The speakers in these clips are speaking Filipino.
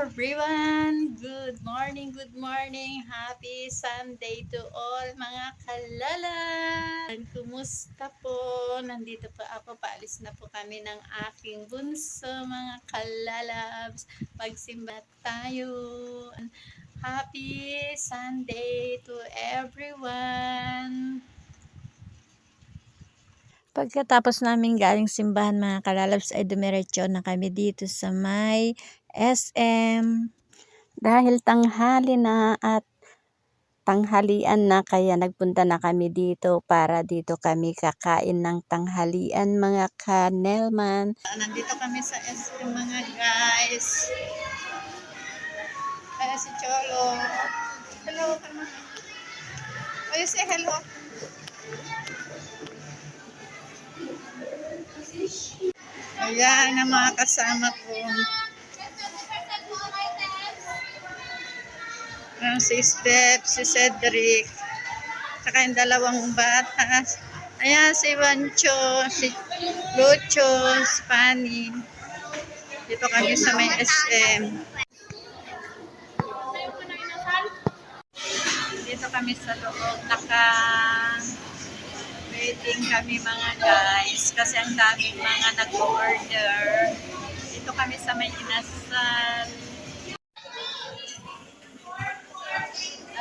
everyone! Good morning, good morning! Happy Sunday to all mga kalalan! Kumusta po? Nandito po ako, paalis na po kami ng aking bunso mga kalalabs. Magsimba tayo! Happy Sunday to everyone! Pagkatapos namin galing simbahan mga kalalabs ay dumiretso na kami dito sa may SM. Dahil tanghali na at tanghalian na kaya nagpunta na kami dito para dito kami kakain ng tanghalian mga kanelman. Nandito kami sa SM mga guys. Kaya si Cholo. Hello. Oh, you say hello. Ayan ang mga kasama ko. Si Steph, si Cedric, saka yung dalawang bata. Ayan si Wancho, si Lucho, si Fanny. Dito kami sa may SM. Dito kami sa loob. Waiting kami mga guys kasi ang daming mga nag-order. Dito kami sa may inasal.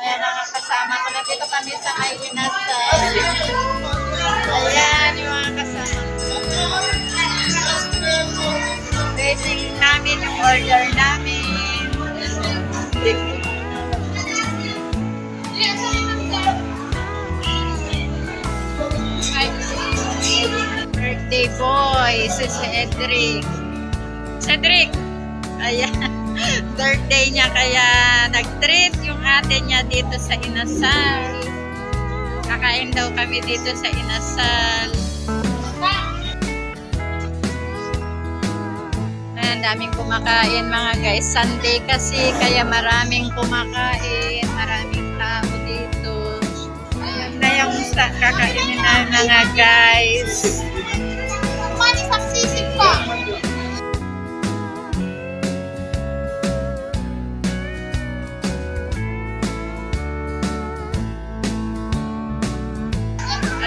Ayan mga kasama ko na dito kami sa may inasal. Ayan yung mga kasama ko. Waiting namin yung order namin. Birthday boy, si Cedric. Cedric! Ayan, birthday niya kaya nag-treat yung ate niya dito sa inasal. Kakain daw kami dito sa inasal. Ayan, daming kumakain mga guys. Sunday kasi kaya maraming kumakain. Maraming tao dito. Ayan na yung kakainin na mga guys.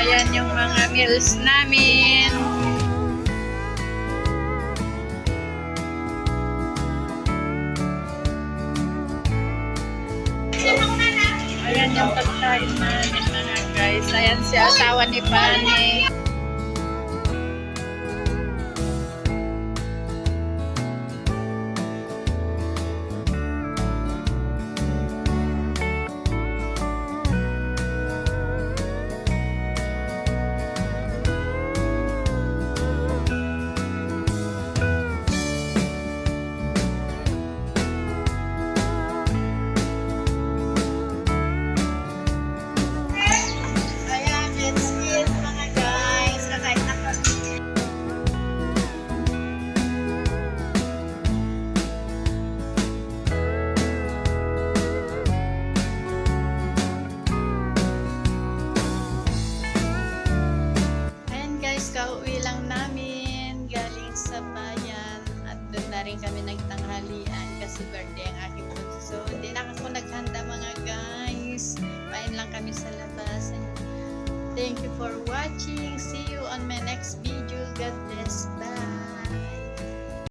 Ayan yung mga meals namin. Ayan yung pagkain namin mga guys. Ayan si asawa ni Fanny. Kauwi lang namin galing sa bayan at doon na rin kami nagtanghalian kasi birthday ang aking bunso. Hindi na ako naghanda mga guys. Pain lang kami sa labas. Thank you for watching. See you on my next video. God bless.